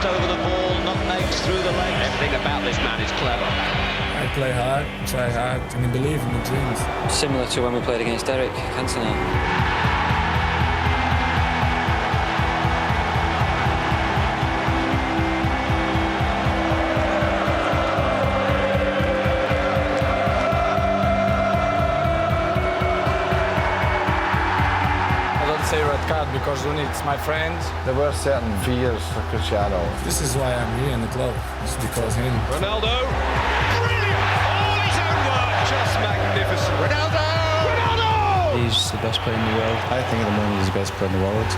just over the ball, not legs through the legs. Everything about this man is clever. I play hard, try hard, and believe in the dreams. Similar to when we played against Derek Cantona. Say red card because it's my friend. There were certain fears for Cristiano. This is why I'm here in the club. It's because him. Ronaldo! Brilliant! All his own work! Just magnificent. Ronaldo! Ronaldo! He's the best player in the world. I think at the moment he's the best player in the world.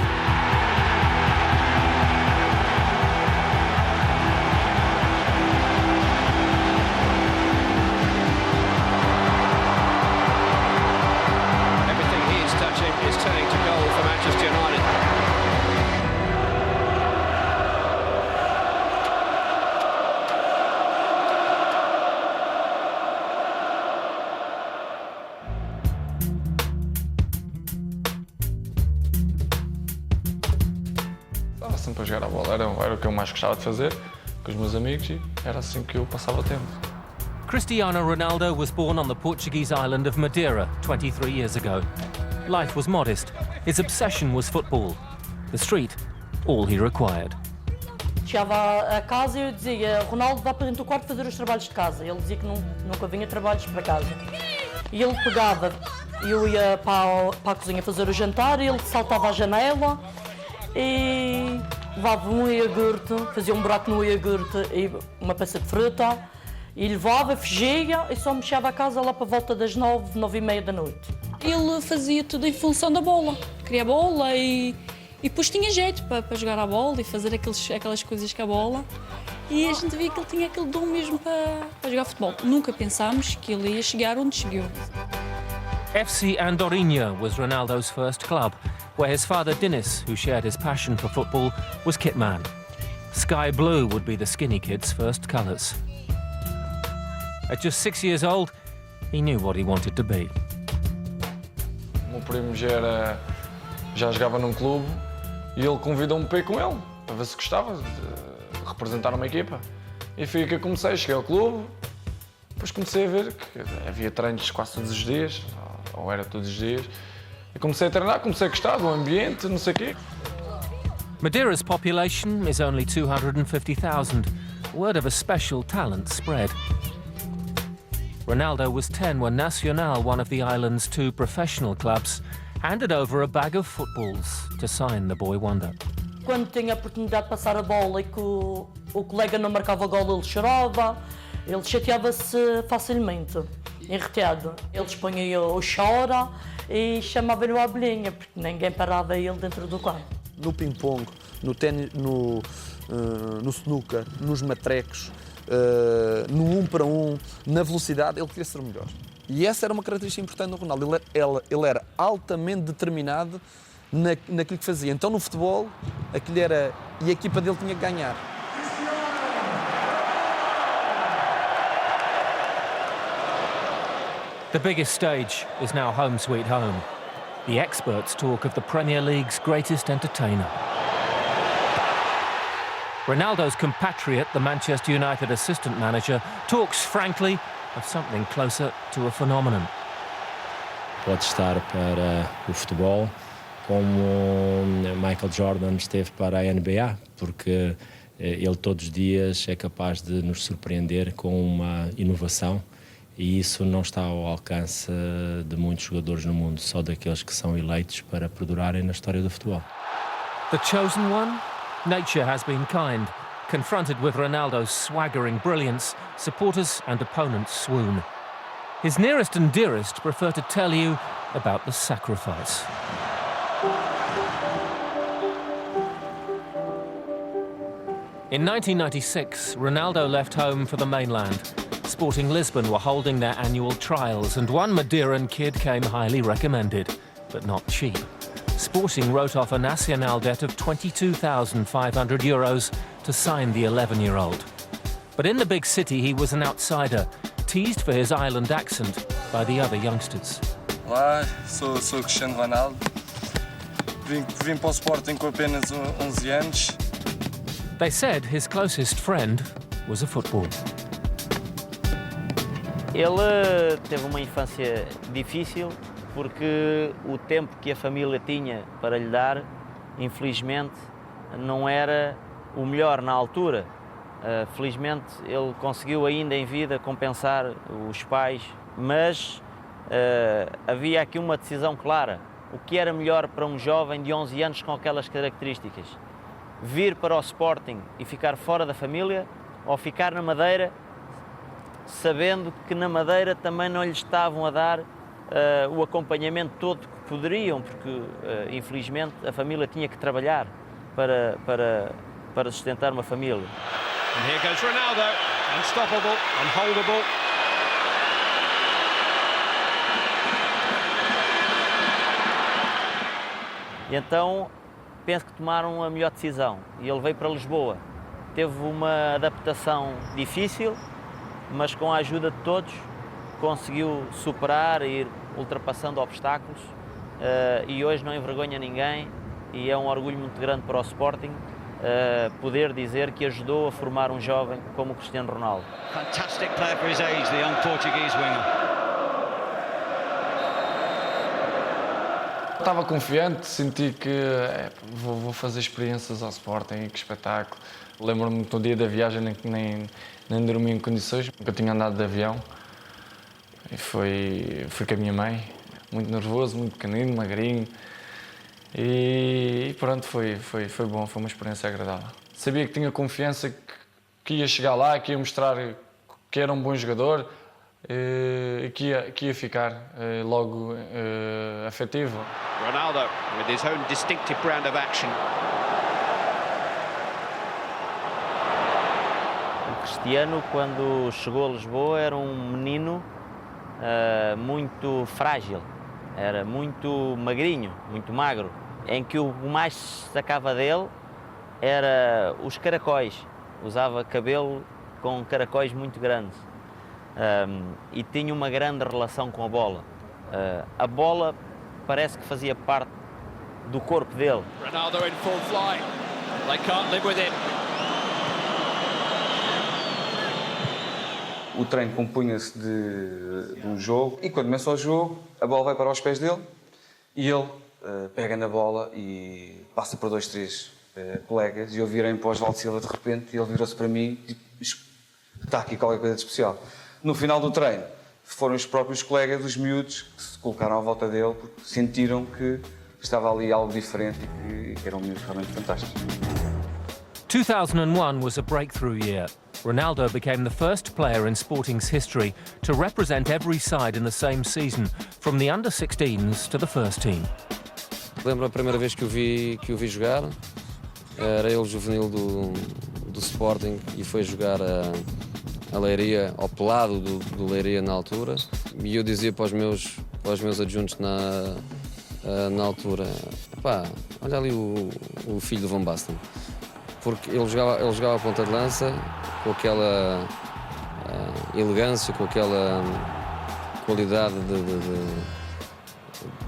Is turning to goal for Manchester United. Estava sempre a jogar a bola, era o que eu mais gostava de fazer com os meus amigos e era assim que eu passava o tempo. Cristiano Ronaldo was born on the Portuguese island of Madeira 23 years ago. Life was modest. His obsession was football. The street, all he required. Chegava a casa e eu dizia: Ronaldo, vá para dentro do quarto fazer os trabalhos de casa. Ele dizia que nunca vinha trabalhos para casa. E ele pegava, eu ia para a cozinha fazer o jantar, e ele saltava à janela e levava um iogurte, fazia um buraco no iogurte e uma peça de fruta, e levava, fugia e só mexia a casa lá para a volta das 9, 9h30 da noite. Ele fazia tudo em função da bola, queria a bola e depois tinha jeito para jogar a bola e fazer aquelas coisas com a bola, e a gente via que ele tinha aquele dom mesmo para jogar futebol. Nunca pensámos que ele ia chegar onde chegou. FC Andorinha was Ronaldo's first club, where his father Dinis, who shared his passion for football, was kitman. Sky blue would be the skinny kid's first colours. At just 6 years old, he knew what he wanted to be. O meu primo já jogava num clube e ele convidou-me para ir com ele, para ver se gostava de representar uma equipa. E foi aí que eu comecei, cheguei ao clube, depois comecei a ver que havia treinos quase todos os dias, ou era todos os dias, e comecei a treinar, comecei a gostar do ambiente, não sei o quê. Madeira's population is only 250,000, word of a special talent spread. Ronaldo was 10 when Nacional, one of the island's 2 professional clubs, handed over a bag of footballs to sign the boy wonder. Quando tinha a oportunidade de passar a bola e que o colega não marcava gol, ele chorava, ele chateava-se facilmente, enreteado. Ele expunha o chora e chamava-lhe a abelhinha, porque ninguém parava ele dentro do campo. No ping-pong, no ténis, no snooker, nos matrecos, no 1 para 1, na velocidade, ele queria ser o melhor. E essa era uma característica importante do Ronaldo. Ele era altamente determinado naquilo que fazia. Então, no futebol, aquilo era... E a equipa dele tinha que ganhar. The biggest stage is now home sweet home. The experts talk of the Premier League's greatest entertainer. Ronaldo's compatriot, the Manchester United assistant manager, talks frankly of something closer to a phenomenon. Pode estar para o futebol como Michael Jordan esteve para a NBA, porque ele todos os dias é capaz de nos surpreender com uma inovação, e isso não está ao alcance de muitos jogadores no mundo, só daqueles que são eleitos para perdurarem na história do futebol. The chosen one? Nature has been kind. Confronted with Ronaldo's swaggering brilliance, supporters and opponents swoon. His nearest and dearest prefer to tell you about the sacrifice. In 1996, Ronaldo left home for the mainland. Sporting Lisbon were holding their annual trials, and one Madeiran kid came highly recommended, but not cheap. Sporting wrote off a Nacional debt of €22,500 to sign the 11-year-old. But in the big city, he was an outsider, teased for his island accent by the other youngsters. Olá, sou Cristiano Ronaldo. Vim para o Sporting com apenas 11 anos. They said his closest friend was a football. Ele teve uma infância difícil porque o tempo que a família tinha para lhe dar, infelizmente, não era o melhor na altura. Felizmente, ele conseguiu ainda em vida compensar os pais, mas havia aqui uma decisão clara. O que era melhor para um jovem de 11 anos com aquelas características? Vir para o Sporting e ficar fora da família ou ficar na Madeira, sabendo que na Madeira também não lhe estavam a dar o acompanhamento todo que poderiam, porque infelizmente a família tinha que trabalhar para sustentar uma família. And here goes Ronaldo, unstoppable, unholdable. E então penso que tomaram a melhor decisão e ele veio para Lisboa. Teve uma adaptação difícil, mas com a ajuda de todos conseguiu superar e ir ultrapassando obstáculos e hoje não envergonha ninguém e é um orgulho muito grande para o Sporting poder dizer que ajudou a formar um jovem como o Cristiano Ronaldo. Fantastic player for his age, the young Portuguese winger. Estava confiante, senti que vou fazer experiências ao Sporting, que espetáculo. Lembro-me que no dia da viagem nem dormi em condições, nunca tinha andado de avião. E fui com a minha mãe, muito nervoso, muito pequenino, magrinho. E pronto, foi bom, foi uma experiência agradável. Sabia que tinha confiança, que ia chegar lá, que ia mostrar que era um bom jogador e que ia ficar logo afetivo. Ronaldo with his own distinctive brand of action. O Cristiano, quando chegou a Lisboa, era um menino muito frágil, era muito magrinho, muito magro, em que o mais sacava dele era os caracóis. Usava cabelo com caracóis muito grandes e tinha uma grande relação com a bola. A bola parece que fazia parte do corpo dele. Ronaldo in full flight. They can't live with it. O treino compunha-se de um jogo e quando começa o jogo, a bola vai para os pés dele e ele pega na bola e passa por 2, 3 colegas e eu virei para o Osvaldo Silva de repente e ele virou-se para mim e está aqui qualquer coisa de especial. No final do treino, foram os próprios colegas, os miúdos, que se colocaram à volta dele porque sentiram que estava ali algo diferente e que era um miúdo realmente fantástico. 2001 was a breakthrough year. Ronaldo became the first player in Sporting's history to represent every side in the same season, from the under-16s to the first team. Lembro a primeira vez que o vi jogar, era ele juvenil do Sporting e foi jogar a Leiria, ao pelado do Leiria na altura, e eu dizia para os meus adjuntos na altura, pá, olha ali o filho do Van Basten, porque ele jogava a ponta de lança com aquela elegância, com aquela qualidade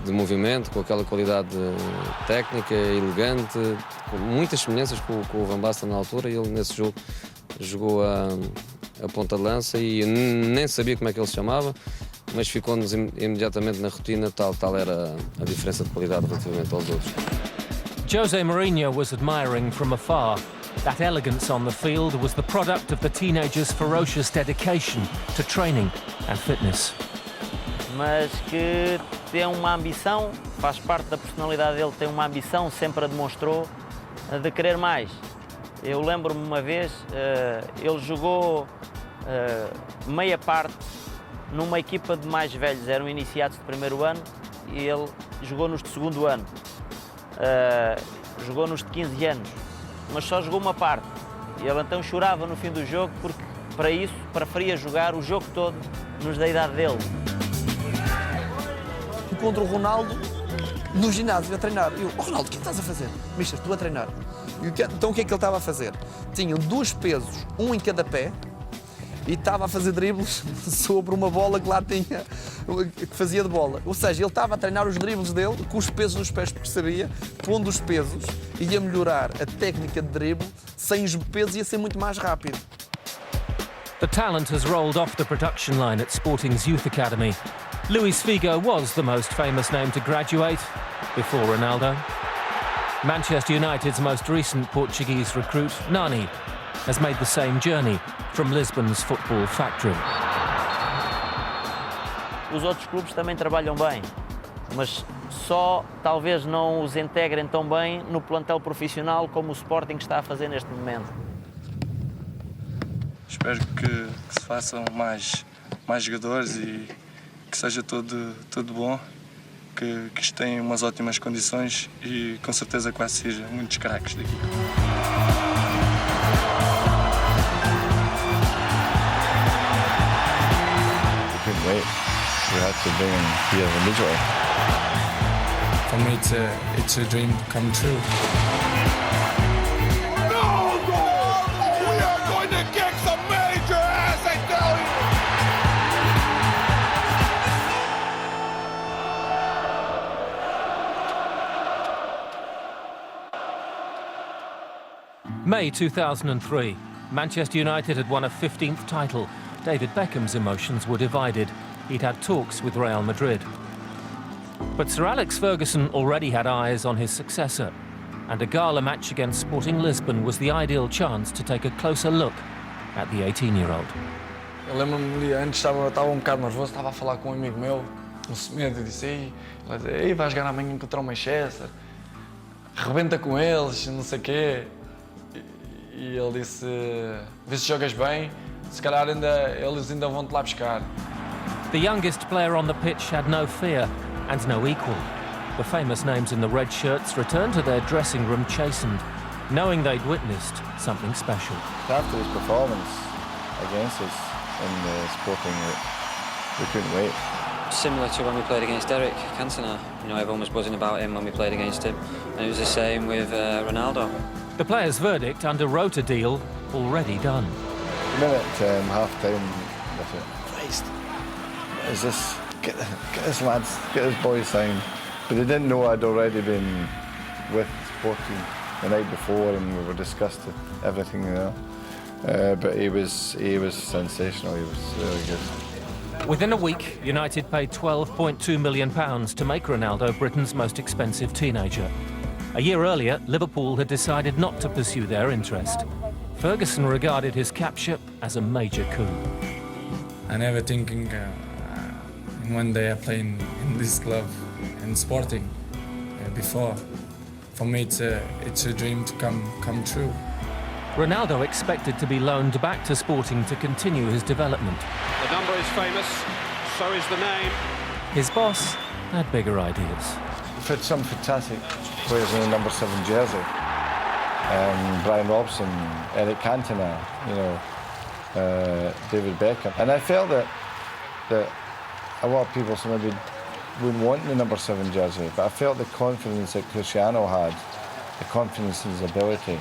de movimento, com aquela qualidade técnica, elegante, com muitas semelhanças com o Van Basten na altura, e ele nesse jogo jogou a ponta de lança e eu nem sabia como é que ele se chamava, mas ficou-nos imediatamente na rotina, tal era a diferença de qualidade relativamente aos outros. Jose Mourinho was admiring from afar. That elegance on the field was the product of the teenager's ferocious dedication to training and fitness. Mas que tem uma ambição, faz parte da personalidade dele, tem uma ambição, sempre a demonstrou, de querer mais. Eu lembro-me uma vez, ele jogou meia parte numa equipa de mais velhos, eram iniciados de primeiro ano e ele jogou nos de segundo ano. Jogou nos de 15 anos, mas só jogou uma parte. E ele então chorava no fim do jogo porque, para isso, preferia jogar o jogo todo nos da idade dele. Encontro o Ronaldo no ginásio a treinar. Eu, Ronaldo, o que estás a fazer? Mister, estou a treinar. Então o que é que ele estava a fazer? Tinham 2 pesos, um em cada pé, e estava a fazer dribles sobre uma bola que lá tinha, que fazia de bola. Ou seja, ele estava a treinar os dribles dele com os pesos nos pés, porque sabia, pondo os pesos, ia melhorar a técnica de drible sem os pesos ia ser muito mais rápido. The talent has rolled off the production line at Sporting's Youth Academy. Luis Figo was the most famous name to graduate, before Ronaldo. Manchester United's most recent Portuguese recruit, Nani, has made the same journey from Lisbon's football factory. Os outros clubes também trabalham bem, mas só talvez não os integrem tão bem no plantel profissional como o Sporting está a fazer neste momento. Espero que se façam mais jogadores e que seja tudo bom, que tenham umas ótimas condições e com certeza quase seja muitos craques daqui. We had to bring him here immediately. For me, it's a dream come true. Ronaldo! We are going to kick some major ass, I tell you! May 2003. Manchester United had won a 15th title. David Beckham's emotions were divided. He'd had talks with Real Madrid. But Sir Alex Ferguson already had eyes on his successor, and a gala match against Sporting Lisbon was the ideal chance to take a closer look at the 18-year-old. Eu lembro-me, antes estava um bocado nervoso, estava a falar com um amigo meu, um semente, e disse, ei, vais jogar amanhã contra o Manchester, rebenta com eles, não sei o quê. E ele disse, vê se jogas bem, se calhar eles ainda vão-te lá buscar. The youngest player on the pitch had no fear and no equal. The famous names in the red shirts returned to their dressing room chastened, knowing they'd witnessed something special. After his performance against us in the Sporting, we couldn't wait. Similar to when we played against Derek Cantona. You know, everyone was buzzing about him when we played against him, and it was the same with Ronaldo. The players' verdict underwrote a deal already done. The minute half-time, I thought, Christ, what is this? Get this lads, get this boy signed. But they didn't know I'd already been with Sporting the night before, and we were discussed everything, you know. But he was sensational. He was really good. Within a week, United paid £12.2 million to make Ronaldo Britain's most expensive teenager. A year earlier, Liverpool had decided not to pursue their interest. Ferguson regarded his capture as a major coup. I never thinking in one day I play in this club in Sporting before. For me, it's a dream to come true. Ronaldo expected to be loaned back to Sporting to continue his development. The number is famous, so is the name. His boss had bigger ideas. We've had some fantastic players in the number 7 jersey. Brian Robson, Eric Cantona, you know, David Beckham. And I felt that a lot of people maybe wouldn't want the number 7 jersey, but I felt the confidence that Cristiano had, the confidence in his ability.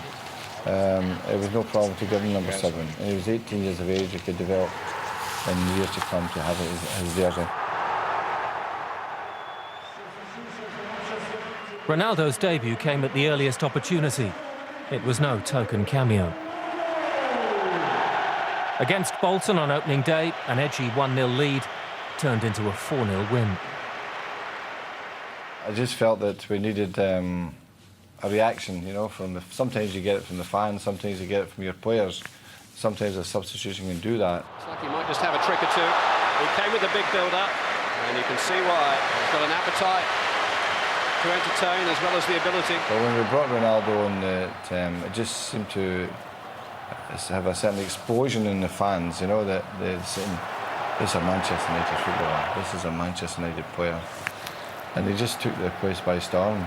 It was no problem to give him number 7. And he was 18 years of age, he could develop in years to come to have his jersey. Ronaldo's debut came at the earliest opportunity. It was no token cameo. Against Bolton on opening day, an edgy 1-0 lead turned into a 4-0 win. I just felt that we needed a reaction, you know, sometimes you get it from the fans, sometimes you get it from your players, sometimes a substitution can do that. It's like he might just have a trick or two. He came with a big build-up, and you can see why. He's got an appetite to entertain as well as the ability. But when we brought Ronaldo in, it just seemed to have a certain explosion in the fans, you know, that they're saying, this is a Manchester United footballer, this is a Manchester United player. And they just took the place by storm.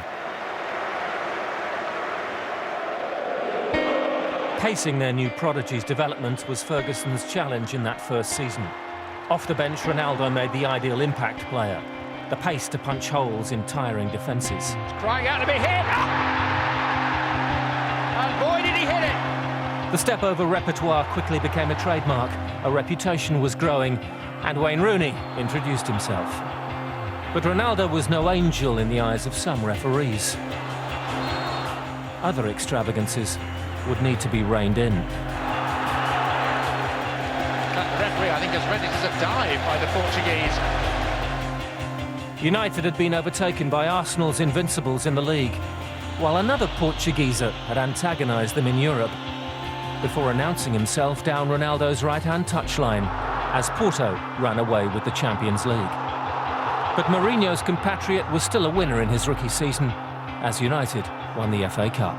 Pacing their new prodigy's development was Ferguson's challenge in that first season. Off the bench, Ronaldo made the ideal impact player, the pace to punch holes in tiring defences. Crying out to be hit! And boy, did he hit it! The step-over repertoire quickly became a trademark, a reputation was growing, and Wayne Rooney introduced himself. But Ronaldo was no angel in the eyes of some referees. Other extravagances would need to be reined in. The referee, I think, has read it as a dive by the Portuguese. United had been overtaken by Arsenal's invincibles in the league, while another Portugueser had antagonised them in Europe, before announcing himself down Ronaldo's right-hand touchline as Porto ran away with the Champions League. But Mourinho's compatriot was still a winner in his rookie season, as United won the FA Cup.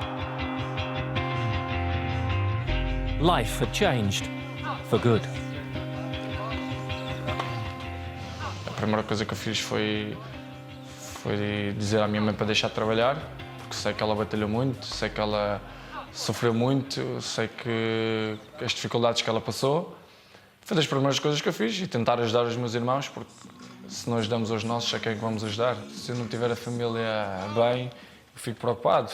Life had changed for good. A primeira coisa que eu fiz foi dizer à minha mãe para deixar de trabalhar, porque sei que ela batalhou muito, sei que ela sofreu muito, sei que as dificuldades que ela passou. Foi das primeiras coisas que eu fiz e tentar ajudar os meus irmãos, porque se não ajudamos os nossos, a quem é que vamos ajudar? Se eu não tiver a família bem, eu fico preocupado,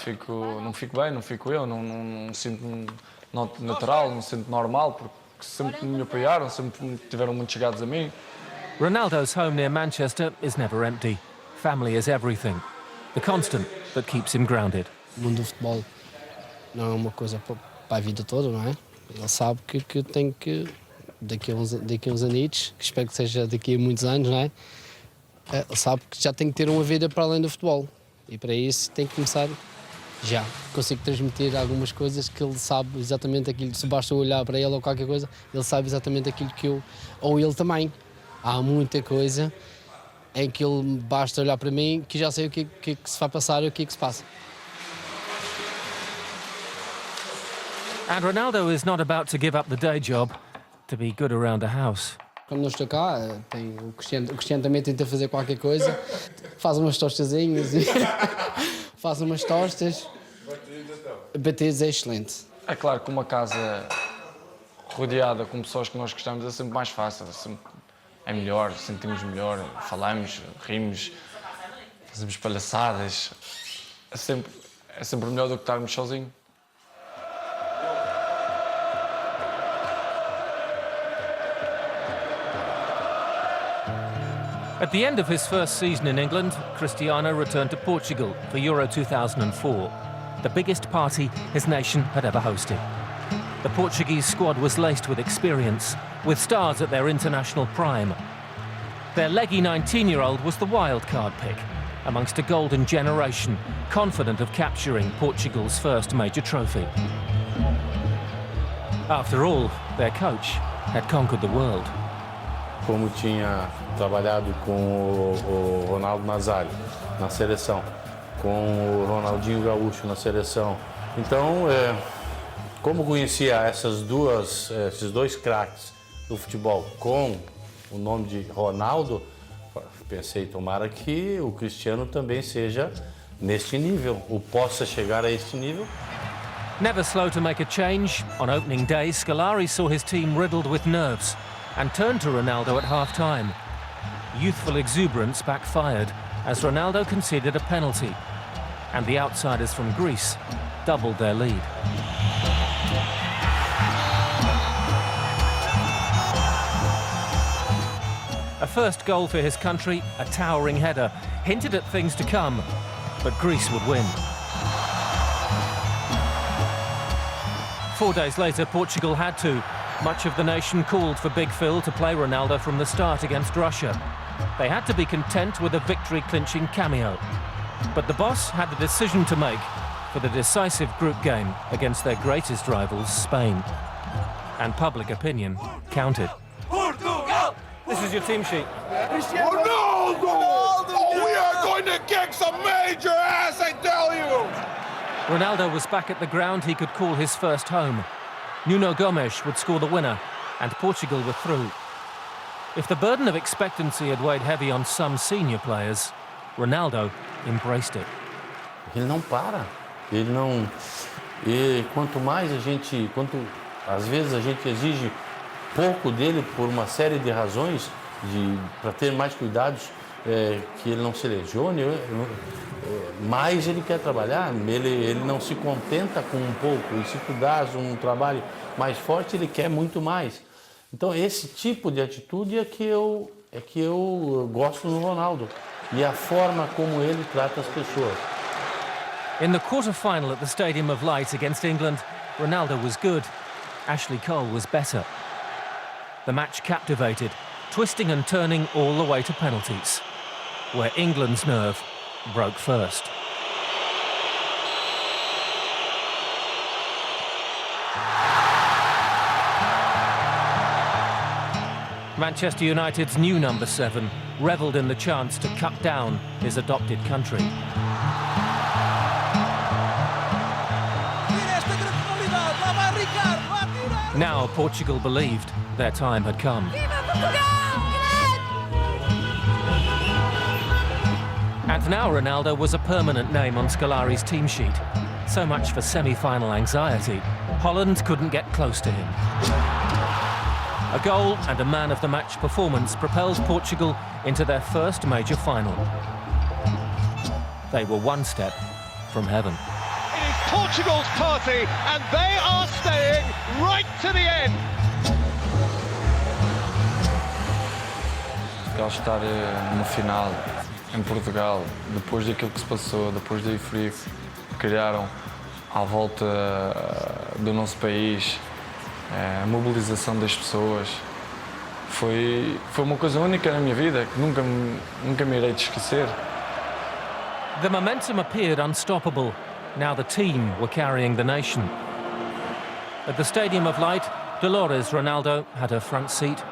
não fico bem, não fico eu, não sinto-me natural, não sinto normal, porque sempre me apoiaram, sempre tiveram muito chegados a mim. Ronaldo's home near Manchester is never empty. Family is everything. The constant that keeps him grounded. O mundo do futebol não é uma coisa para a vida toda, não é? Ele sabe que tem que, daqui a uns anitos, que espero que seja daqui a muitos anos, não é? Ele sabe que já tem que ter uma vida para além do futebol. E para isso tem que começar já. Consigo transmitir algumas coisas que ele sabe exatamente aquilo. Se basta olhar para ele ou qualquer coisa, ele sabe exatamente aquilo que eu... Ou ele também. Há muita coisa em que ele basta olhar para mim que já sei o que se vai passar e o que se passa. And Ronaldo is not about to give up the day job to be good around the house. Quando não estou cá, o Cristiano também tenta fazer qualquer coisa, faz umas tostazinhas e faz umas tostas. Batidas é excelente. É claro que uma casa rodeada com pessoas que nós gostamos é sempre mais fácil, é melhor, sentimos melhor, falamos, rimos, fazemos palhaçadas. É sempre melhor do que estarmos sozinhos. At the end of his first season in England, Cristiano returned to Portugal for Euro 2004, the biggest party his nation had ever hosted. The Portuguese squad was laced with experience, with stars at their international prime. Their leggy 19-year-old was the wild card pick, amongst a golden generation, confident of capturing Portugal's first major trophy. After all, their coach had conquered the world. Como tinha trabalhado com o Ronaldo Nazário na seleção, com o Ronaldinho Gaúcho na seleção. Então, como conhecia esses dois craques do futebol com o nome de Ronaldo, pensei, tomara que o Cristiano também seja neste nível, ou possa chegar a este nível. Never slow to make a change, on opening day, Scolari saw his team riddled with nerves and turned to Ronaldo at half-time. Youthful exuberance backfired as Ronaldo conceded a penalty, and the outsiders from Greece doubled their lead. A first goal for his country, a towering header, hinted at things to come, but Greece would win. 4 days later, Portugal had to. Much of the nation called for Big Phil to play Ronaldo from the start against Russia. They had to be content with a victory-clinching cameo. But the boss had a decision to make for the decisive group game against their greatest rivals, Spain. And public opinion counted. Portugal! This is your team sheet. Ronaldo! Oh, we are going to kick some major ass, I tell you! Ronaldo was back at the ground he could call his first home. Nuno Gomes would score the winner, and Portugal were through. If the burden of expectancy had weighed heavy on some senior players, Ronaldo embraced it. Ele não para, ele não... E quanto às vezes a gente exige pouco dele por uma série de razões, para ter mais cuidados, que ele não se lesione, mais ele quer trabalhar, ele não se contenta com um pouco, e se tu dás um trabalho mais forte, ele quer muito mais. Então esse tipo de atitude é que eu gosto no Ronaldo, e a forma como ele trata as pessoas. In the quarter-final at the Stadium of Light against England, Ronaldo was good, Ashley Cole was better. The match captivated, twisting and turning all the way to penalties, where England's nerve broke first. Manchester United's new number 7 revelled in the chance to cut down his adopted country. Now Portugal believed their time had come. And now Ronaldo was a permanent name on Scolari's team sheet. So much for semi-final anxiety. Holland couldn't get close to him. A goal and a man-of-the-match performance propelled Portugal into their first major final. They were one step from heaven. It is Portugal's party, and they are staying right to the end. Ao estar numa final em Portugal, depois daquilo que se passou, depois da euforia que criaram à volta do nosso país, a mobilização das pessoas, foi uma coisa única na minha vida que nunca me irei de esquecer. The momentum appeared unstoppable. Now the team were carrying the nation. At the Stadium of Light, Dolores Ronaldo had her front seat.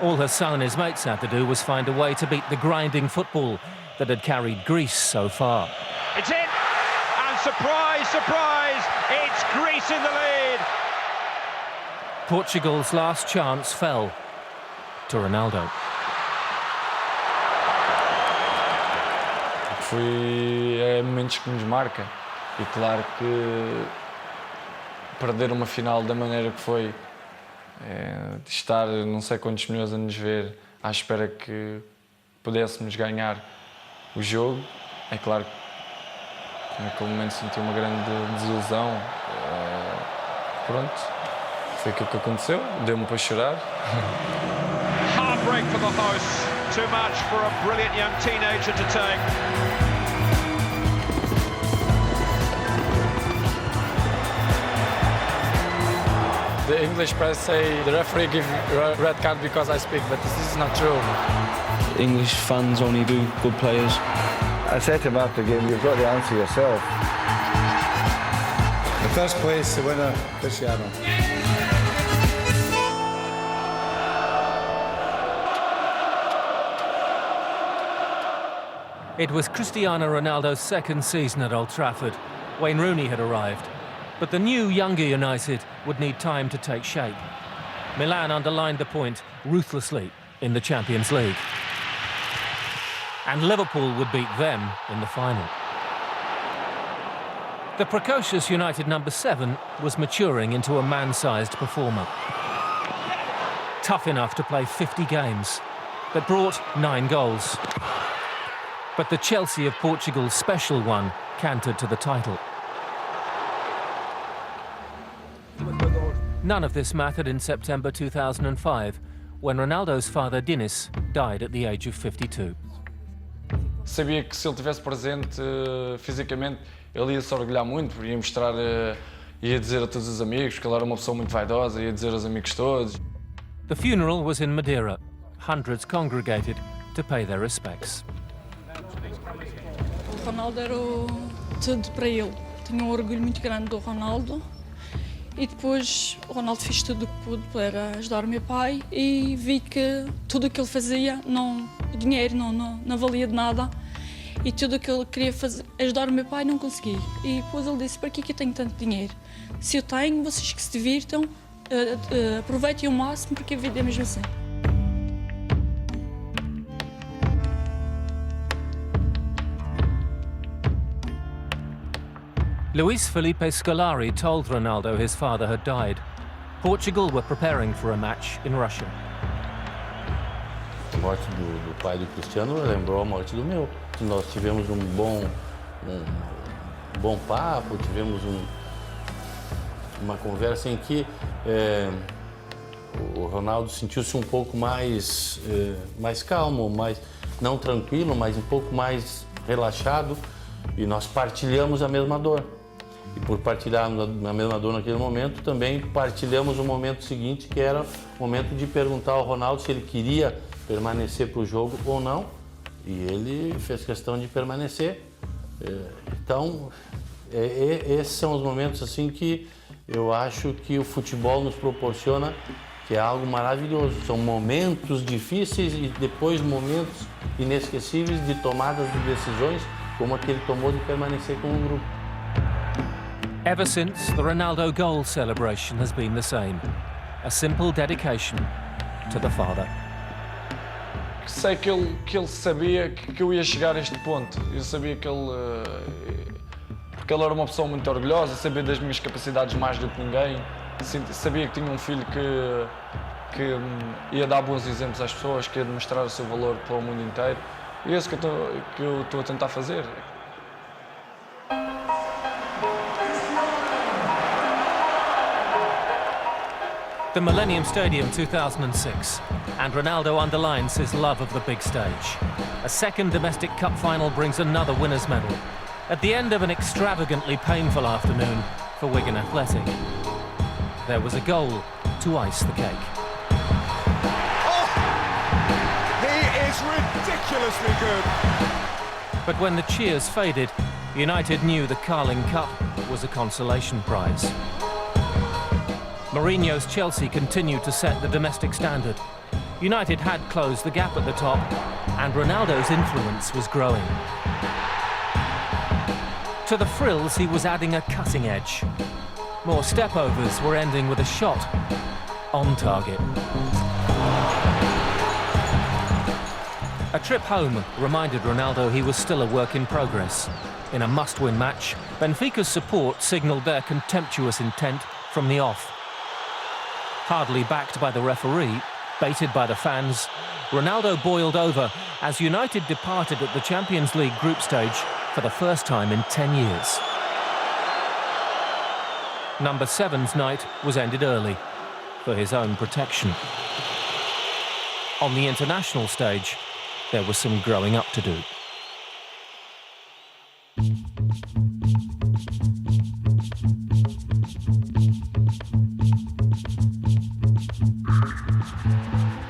All her son and his mates had to do was find a way to beat the grinding football that had carried Greece so far. It's in, and surprise, surprise, it's Greece in the lead. Portugal's last chance fell to Ronaldo. Foi momentos que nos marca e claro que perder uma final da maneira que foi, de estar não sei quantos milhões a nos ver à espera que pudéssemos ganhar o jogo, é claro que naquele momento senti uma grande desilusão. Pronto, foi aquilo que aconteceu, deu-me para chorar. Heartbreak for the hosts. Too much for a brilliant young teenager to take. The English press say the referee gave red card because I speak, but this is not true. English fans only do good players. I said to him after the game, you've got to answer yourself. The first place, the winner, Cristiano. It was Cristiano Ronaldo's second season at Old Trafford. Wayne Rooney had arrived. But the new, younger United would need time to take shape. Milan underlined the point ruthlessly in the Champions League. And Liverpool would beat them in the final. The precocious United number 7 was maturing into a man-sized performer. Tough enough to play 50 games, that brought 9 goals. But the Chelsea of Portugal's special one cantered to the title. None of this mattered in September 2005, when Ronaldo's father, Diniz, died at the age of 52. Sabia que se ele estivesse presente fisicamente, ele ia se orgulhar muito, ia mostrar, ia dizer a todos os amigos que ele era uma pessoa muito vaidosa, ia dizer aos amigos todos. The funeral was in Madeira. Hundreds congregated to pay their respects. O Ronaldo era tudo para ele. Tinha orgulho muito grande do Ronaldo. E depois o Ronaldo fez tudo o que pôde para ajudar o meu pai e vi que tudo o que ele fazia, o dinheiro não valia de nada. E tudo o que ele queria fazer, ajudar o meu pai, não conseguia. E depois ele disse, para que eu tenho tanto dinheiro? Se eu tenho, vocês que se divirtam, aproveitem o máximo, porque a vida é mesmo assim. Luis Felipe Scolari told Ronaldo his father had died. Portugal were preparing for a match in Russia. A morte do pai do Cristiano lembrou a morte do meu. Nós tivemos um bom papo, tivemos uma conversa em que o Ronaldo sentiu-se um pouco mais calmo, não tranquilo, mas um pouco mais relaxado, e nós partilhamos a mesma dor. E por partilharmos a mesma dor naquele momento, também partilhamos o momento seguinte, que era o momento de perguntar ao Ronaldo se ele queria permanecer para o jogo ou não. E ele fez questão de permanecer. Então, esses são os momentos assim que eu acho que o futebol nos proporciona, que é algo maravilhoso. São momentos difíceis e depois momentos inesquecíveis de tomadas de decisões, como aquele tomou de permanecer com o grupo. Ever since, the Ronaldo goal celebration has been the same. A simple dedication to the father. Sei que ele sabia que eu ia chegar a este ponto. Eu sabia que porque ele era uma pessoa muito orgulhosa, sabia das minhas capacidades mais do que ninguém. Sabia que tinha um filho que ia dar bons exemplos às pessoas, que ia demonstrar o seu valor para o mundo inteiro. E é isso que eu estou a tentar fazer. The Millennium Stadium 2006, and Ronaldo underlines his love of the big stage. A second domestic cup final brings another winner's medal, at the end of an extravagantly painful afternoon for Wigan Athletic. There was a goal to ice the cake. Oh, he is ridiculously good. But when the cheers faded, United knew the Carling Cup was a consolation prize. Mourinho's Chelsea continued to set the domestic standard. United had closed the gap at the top, and Ronaldo's influence was growing. To the frills, he was adding a cutting edge. More step-overs were ending with a shot on target. A trip home reminded Ronaldo he was still a work in progress. In a must-win match, Benfica's support signalled their contemptuous intent from the off. Hardly backed by the referee, baited by the fans, Ronaldo boiled over as United departed at the Champions League group stage for the first time in 10 years. Number 7's night was ended early, for his own protection. On the international stage, there was some growing up to do.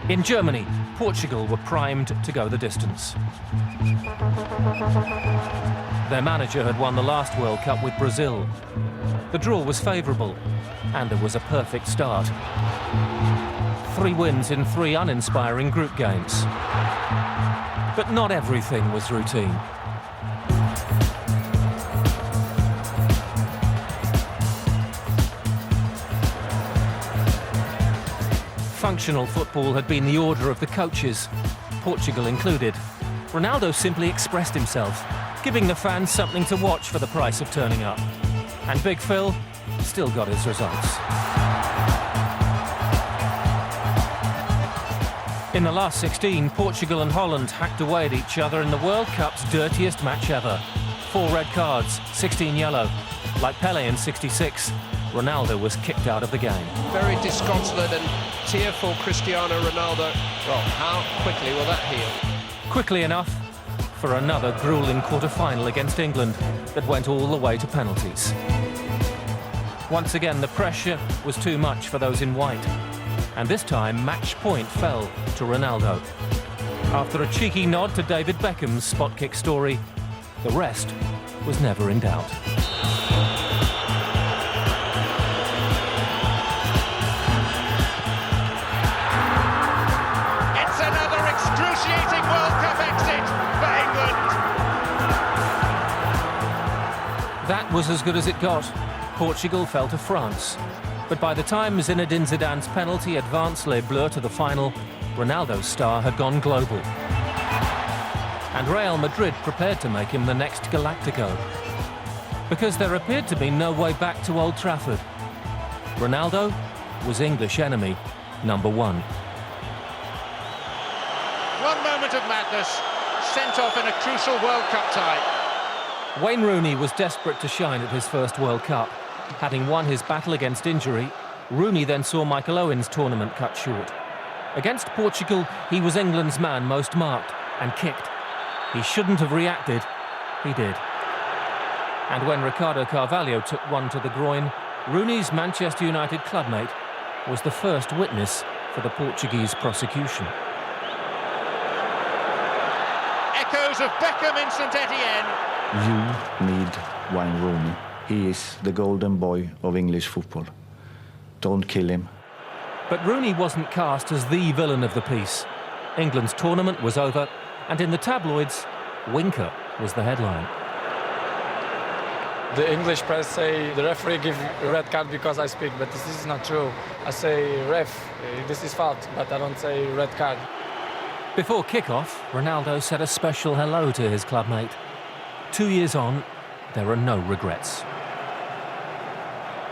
In Germany, Portugal were primed to go the distance. Their manager had won the last World Cup with Brazil. The draw was favourable, and there was a perfect start. 3 wins in 3 uninspiring group games. But not everything was routine. Functional football had been the order of the coaches, Portugal included. Ronaldo simply expressed himself, giving the fans something to watch for the price of turning up. And Big Phil still got his results. In the last 16, Portugal and Holland hacked away at each other in the World Cup's dirtiest match ever. 4 red cards, 16 yellow. Like Pelé in '66, Ronaldo was kicked out of the game. Very disconsolate and tearful Cristiano Ronaldo. Well, how quickly will that heal? Quickly enough for another gruelling quarter-final against England that went all the way to penalties. Once again, the pressure was too much for those in white. And this time, match point fell to Ronaldo. After a cheeky nod to David Beckham's spot kick story, the rest was never in doubt. It's another excruciating World Cup exit for England. That was as good as it got. Portugal fell to France. But by the time Zinedine Zidane's penalty advanced Les Bleus to the final, Ronaldo's star had gone global. And Real Madrid prepared to make him the next Galactico. Because there appeared to be no way back to Old Trafford. Ronaldo was English enemy number 1. One moment of madness, sent off in a crucial World Cup tie. Wayne Rooney was desperate to shine at his first World Cup. Having won his battle against injury, Rooney then saw Michael Owen's tournament cut short. Against Portugal, he was England's man most marked and kicked. He shouldn't have reacted. He did. And when Ricardo Carvalho took one to the groin, Rooney's Manchester United clubmate was the first witness for the Portuguese prosecution. Echoes of Beckham in St Etienne. You need Wayne Rooney. He is the golden boy of English football. Don't kill him. But Rooney wasn't cast as the villain of the piece. England's tournament was over, and in the tabloids, Winker was the headline. The English press say the referee give a red card because I speak, but this is not true. I say, ref, this is foul, but I don't say red card. Before kick-off, Ronaldo said a special hello to his clubmate. 2 years on, there are no regrets.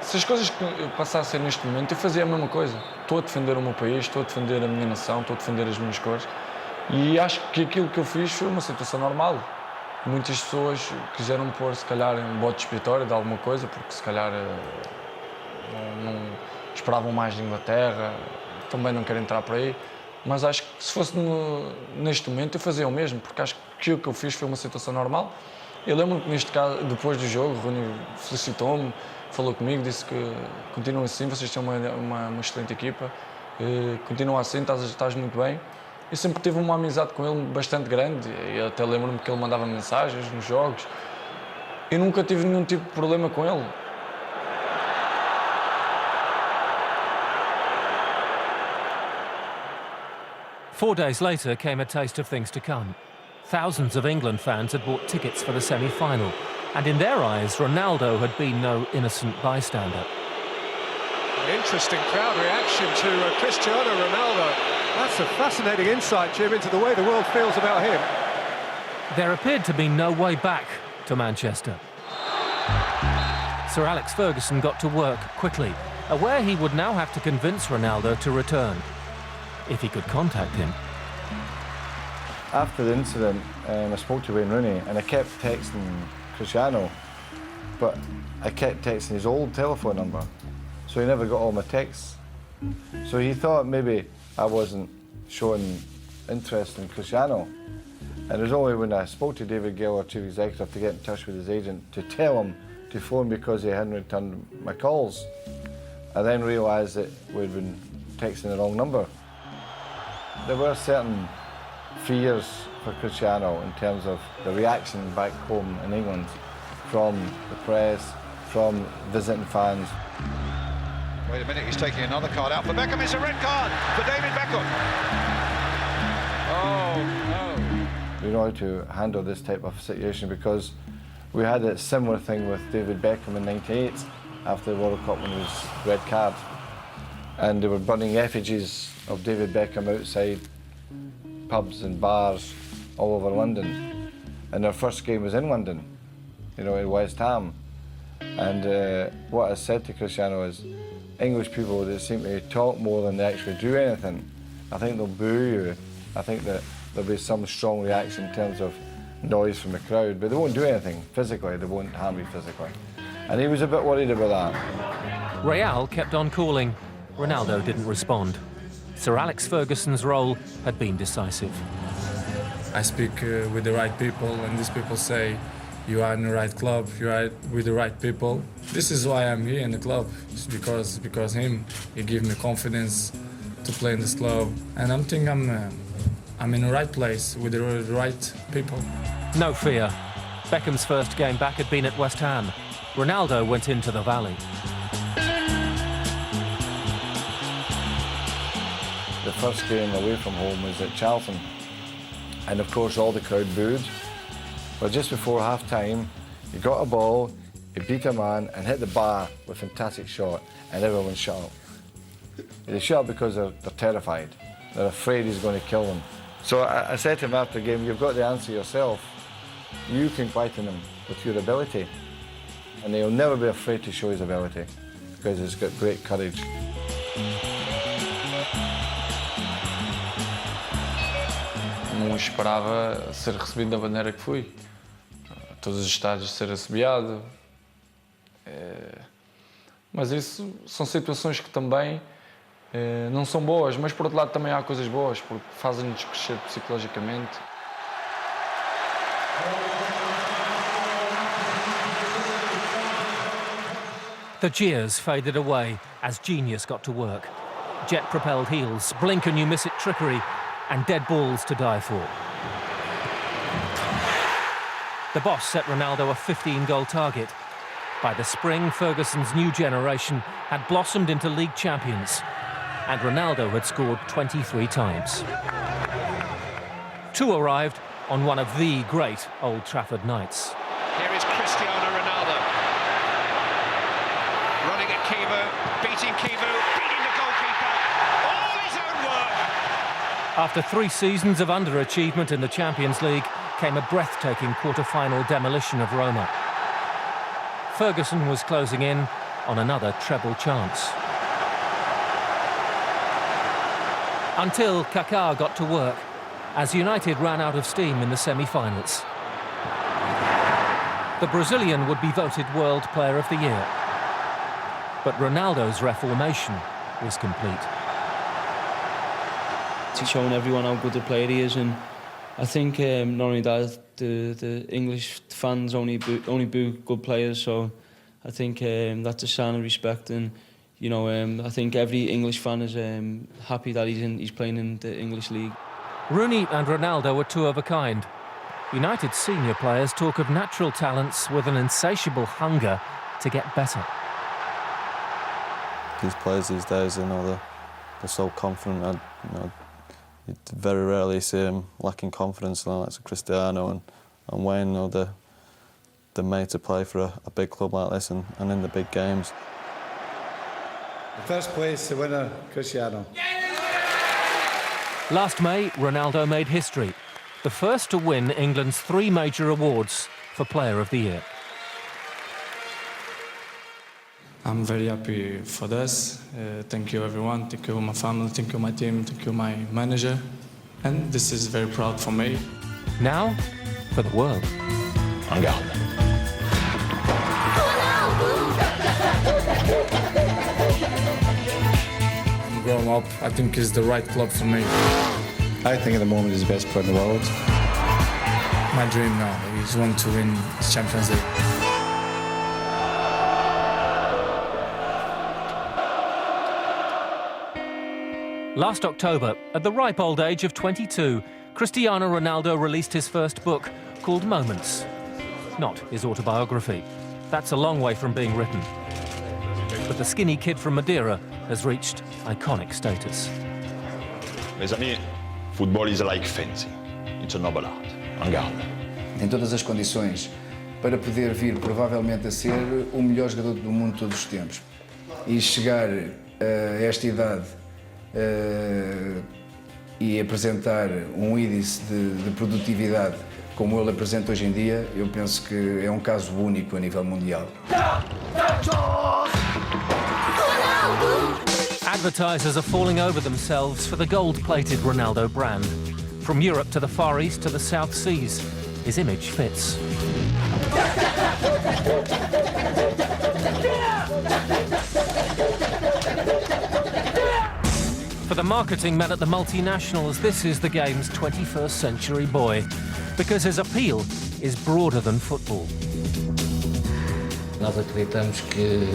Se as coisas passassem neste momento, eu fazia a mesma coisa. Estou a defender o meu país, estou a defender a minha nação, estou a defender as minhas cores. E acho que aquilo que eu fiz foi uma situação normal. Muitas pessoas quiseram pôr, se calhar, um bote expiatório de alguma coisa, porque se calhar não esperavam mais de Inglaterra, também não quero entrar por aí. Mas acho que se fosse neste momento eu fazia o mesmo, porque acho que aquilo que eu fiz foi uma situação normal. Eu lembro-me que neste caso, depois do jogo, o Rooney felicitou-me, falou comigo, disse que continuam assim, vocês têm uma excelente equipa, continua assim, estás muito bem. Eu sempre tive uma amizade com ele bastante grande, e até lembro-me que ele mandava mensagens nos jogos. Eu nunca tive nenhum tipo de problema com ele. Four days later came a taste of things to come. Thousands of England fans had bought tickets for the semi-final, and in their eyes, Ronaldo had been no innocent bystander. An interesting crowd reaction to Cristiano Ronaldo. That's a fascinating insight, Jim, into the way the world feels about him. There appeared to be no way back to Manchester. Sir Alex Ferguson got to work quickly, aware he would now have to convince Ronaldo to return, if he could contact him. After the incident, I spoke to Wayne Rooney and I kept texting Cristiano, but I kept texting his old telephone number, so he never got all my texts. So he thought maybe I wasn't showing interest in Cristiano. And it was only when I spoke to David Gill, our chief executive, to get in touch with his agent to tell him to phone because he hadn't returned my calls. I then realised that we'd been texting the wrong number. There were certain fears for Cristiano in terms of the reaction back home in England from the press, from visiting fans. Wait a minute, he's taking another card out for Beckham. It's a red card for David Beckham. Oh, no. We know how to handle this type of situation because we had a similar thing with David Beckham in '98 after the World Cup when he was red card. And they were burning effigies of David Beckham outside pubs and bars all over London. And our first game was in London, you know, in West Ham. And what I said to Cristiano is, English people, they seem to talk more than they actually do anything. I think they'll boo you. I think that there'll be some strong reaction in terms of noise from the crowd, but they won't do anything physically, they won't harm me physically. And he was a bit worried about that. Real kept on calling. Ronaldo didn't respond. Sir Alex Ferguson's role had been decisive. I speak with the right people, and these people say, you are in the right club, you are with the right people. This is why I'm here in the club. It's because him, he gave me confidence to play in this club. And I'm thinking I'm in the right place with the right people. No fear. Beckham's first game back had been at West Ham. Ronaldo went into the Valley. The first game away from home was at Charlton. And of course all the crowd booed. But just before half-time, he got a ball, he beat a man and hit the bar with a fantastic shot, and everyone shut up. They shut up because they're terrified. They're afraid he's going to kill them. So I said to him after the game, you've got the answer yourself. You can quieten him with your ability. And he'll never be afraid to show his ability, because he's got great courage. Não esperava ser recebido da maneira que fui. Todos os estádios ser assobiado. Mas isso são situações que também não são boas, mas por outro lado também há coisas boas, porque fazem-nos crescer psicologicamente. The jeers faded away as genius got to work. Jet-propelled heels, blink and you miss it trickery, and dead balls to die for. The boss set Ronaldo a 15-goal target. By the spring, Ferguson's new generation had blossomed into league champions, and Ronaldo had scored 23 times. Two arrived on one of the great Old Trafford nights. Here is Cristiano Ronaldo. Running at Kivu, beating the goalkeeper. All his own work. After 3 seasons of underachievement in the Champions League came a breathtaking quarter-final demolition of Roma. Ferguson was closing in on another treble chance. Until Kaká got to work, as United ran out of steam in the semi-finals. The Brazilian would be voted World Player of the Year. But Ronaldo's reformation was complete. He's shown everyone how good a player he is, and I think not only that, the English fans only boo good players, so I think that's a sign of respect, and you know, I think every English fan is happy that he's playing in the English league. Rooney and Ronaldo were two of a kind. United senior players talk of natural talents with an insatiable hunger to get better. These players these days, you know, they're so confident. You very rarely see them lacking confidence, like Cristiano and Wayne. You know, they're made to play for a big club like this and in the big games. First place, the winner, Cristiano. Last May, Ronaldo made history, the first to win England's 3 major awards for Player of the Year. I'm very happy for this. Thank you, everyone. Thank you, my family. Thank you, my team. Thank you, my manager. And this is very proud for me. Now, for the world. Growing up, I think is the right club for me. I think at the moment he's the best player in the world. My dream now is want to win the Champions League. Last October, at the ripe old age of 22, Cristiano Ronaldo released his first book called Moments. Not his autobiography. That's a long way from being written. But the skinny kid from Madeira has reached iconic status. Mes amis, football is like fencing. It's a noble art. En garde. Tem todas as condições para poder vir provavelmente a ser o melhor jogador do mundo de todos os tempos. E chegar a esta idade e apresentar índice de produtividade como ele apresenta hoje em dia, eu penso que é caso único a nível mundial. Advertisers are falling over themselves for the gold-plated Ronaldo brand. From Europe to the Far East to the South Seas, his image fits. For the marketing men at the multinationals, this is the game's 21st century boy, because his appeal is broader than football. Nós acreditamos que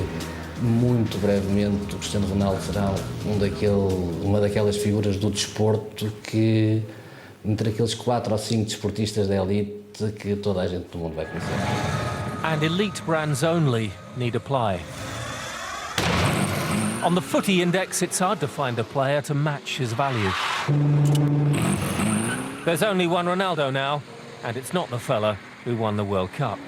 muito brevemente o Cristiano Ronaldo será uma daquelas figuras do desporto que, entre aqueles 4 ou 5 desportistas da elite, que toda a gente do mundo vai conhecer. And elite brands only need apply. On the footy index, it's hard to find a player to match his value. There's only one Ronaldo now, and it's not the fella who won the World Cup.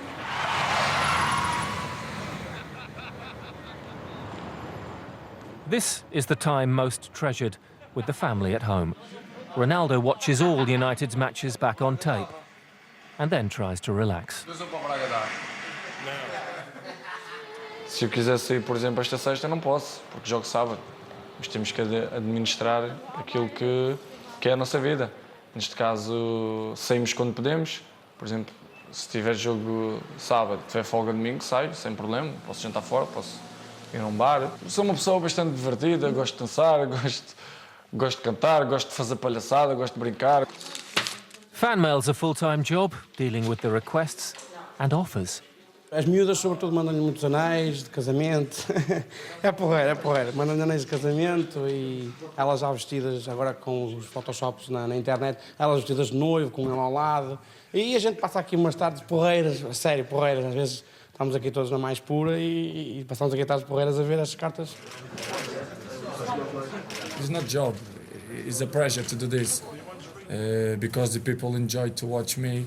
This is the time most treasured with the family at home. Ronaldo watches all United's matches back on tape and then tries to relax. Se eu quiser sair, por exemplo, esta sexta, não posso, porque jogo sábado. Mas temos que administrar aquilo que é a nossa vida. Neste caso, saímos quando podemos. Por exemplo, se tiver jogo sábado, tiver folga domingo, saio, sem problema. Posso jantar fora, posso ir a um bar. Sou uma pessoa bastante divertida, gosto de dançar, gosto de cantar, gosto de fazer palhaçada, gosto de brincar. Fan mail's a full-time job, dealing with the requests and offers. As miúdas, sobretudo, mandam-lhe muitos anéis de casamento. É porreiro. Mandam-lhe anéis de casamento e elas já vestidas, agora com os photoshops na internet, elas vestidas de noivo, com ele ao lado. E a gente passa aqui umas tardes porreiras, a sério, porreiras. Às vezes estamos aqui todos na mais pura e passamos aqui tardes porreiras a ver as cartas. It's not job. It's a pleasure to do this because the people enjoy to watch me.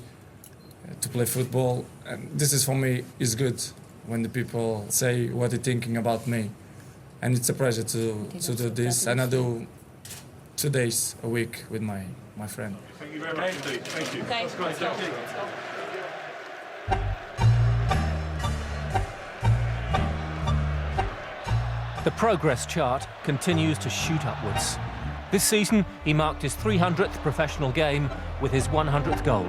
To play football, and this is for me is good when the people say what they're thinking about me, and it's a pleasure to do this. And I do 2 days a week with my friend. Thank you very much indeed. Thank you. Okay. That's great. Thank you. The progress chart continues to shoot upwards. This season, he marked his 300th professional game with his 100th goal.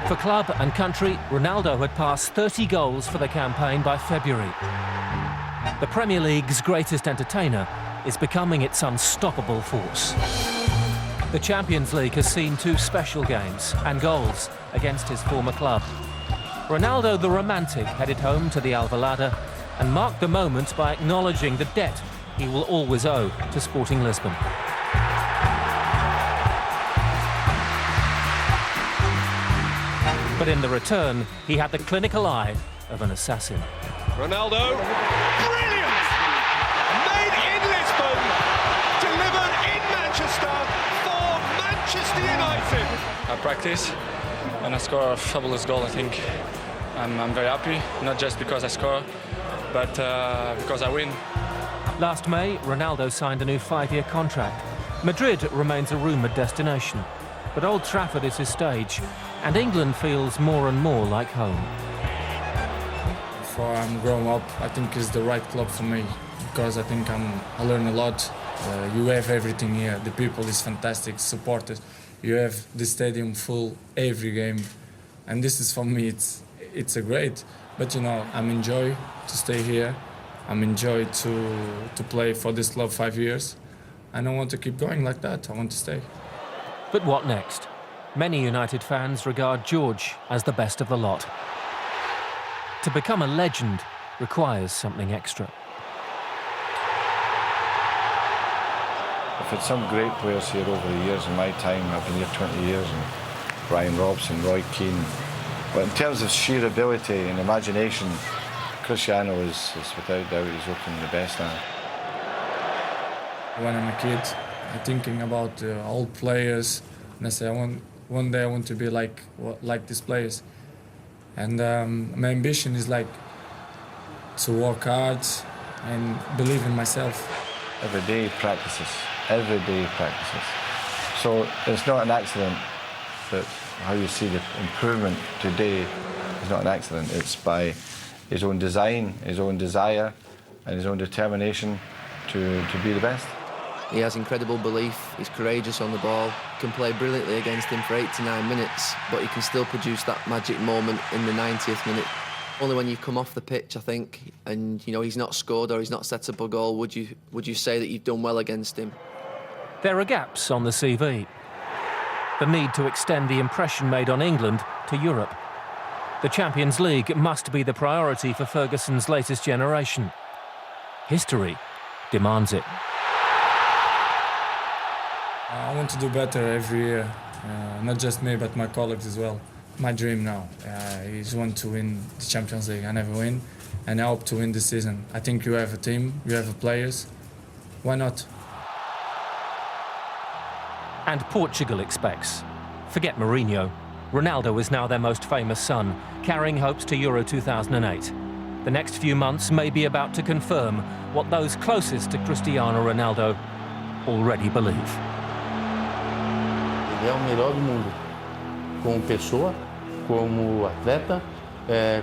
For club and country, Ronaldo had passed 30 goals for the campaign by February. The Premier League's greatest entertainer is becoming its unstoppable force. The Champions League has seen 2 special games and goals against his former club. Ronaldo the Romantic headed home to the Alvalade and marked the moment by acknowledging the debt he will always owe to Sporting Lisbon. But in the return, he had the clinical eye of an assassin. Ronaldo, brilliant! Made in Lisbon, delivered in Manchester for Manchester United. I practice and I score a fabulous goal. I think I'm very happy, not just because I score, but because I win. Last May, Ronaldo signed a new 5-year contract. Madrid remains a rumoured destination, but Old Trafford is his stage, and England feels more and more like home. Before I'm growing up, I think it's the right club for me because I think I learn a lot. You have everything here. The people is fantastic, supporters. You have the stadium full every game, and this is for me. It's a great. But you know, I'm enjoy to stay here. I'm enjoy to play for this club 5 years, and I want to keep going like that. I want to stay. But what next? Many United fans regard George as the best of the lot. To become a legend requires something extra. I've had some great players here over the years. In my time, I've been here 20 years, and Brian Robson, Roy Keane. But in terms of sheer ability and imagination, Cristiano is without doubt, he's looking the best now. When I'm a kid, I'm thinking about old players, and I say, one day I want to be like these players. And my ambition is like to work hard and believe in myself. Every day practices. So it's not an accident that how you see the improvement today is not an accident. It's by his own design, his own desire, and his own determination to be the best. He has incredible belief, he's courageous on the ball, can play brilliantly against him for 8 to 9 minutes, but he can still produce that magic moment in the 90th minute. Only when you come off the pitch, I think, and you know he's not scored or he's not set up a goal, would you say that you've done well against him. There are gaps on the CV. The need to extend the impression made on England to Europe. The Champions League must be the priority for Ferguson's latest generation. History demands it. I want to do better every year, not just me, but my colleagues as well. My dream now is want to win the Champions League. I never win, and I hope to win this season. I think you have a team, you have players. Why not? And Portugal expects. Forget Mourinho. Ronaldo is now their most famous son, carrying hopes to Euro 2008. The next few months may be about to confirm what those closest to Cristiano Ronaldo already believe. Ele é o melhor do mundo, como pessoa, como atleta,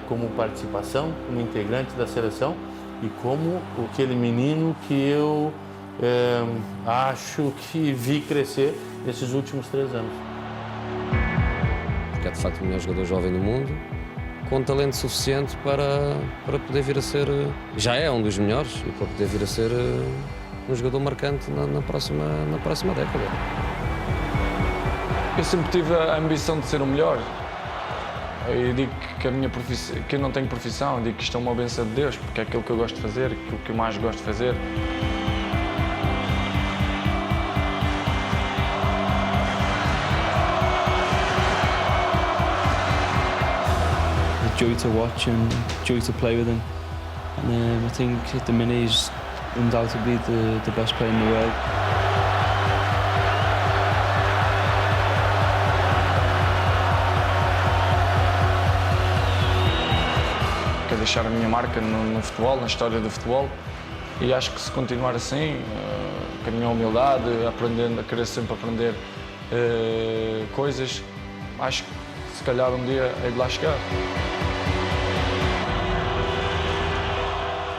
como participação, como integrante da seleção e como aquele menino que eu acho que vi crescer nesses últimos 3 anos. Porque é de facto o melhor jogador jovem do mundo, com talento suficiente para poder vir a ser, já é um dos melhores, e para poder vir a ser um jogador marcante na próxima década. Eu sempre tive a ambição de ser o melhor. Eu digo que, que eu não tenho profissão, eu digo que isto é uma bênção de Deus, porque é aquilo que eu gosto de fazer, aquilo que eu mais gosto de fazer. Joy to watch and joy to play with him. And I think at the minute he's undoubtedly the best player in the world. Quero deixar a minha marca no futebol, na história do futebol, e acho que se continuar assim, com a minha humildade, aprendendo, a querer sempre aprender coisas, acho que se calhar um dia hei de lá chegar.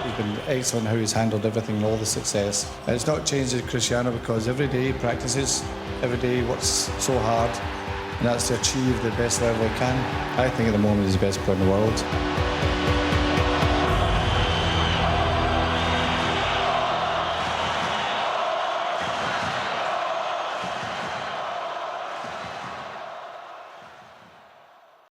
He's been excellent how he's handled everything, all the success. And it's not changed with Cristiano because every day he practices, every day he works so hard, and that's to achieve the best level he can. I think at the moment he's the best player in the world.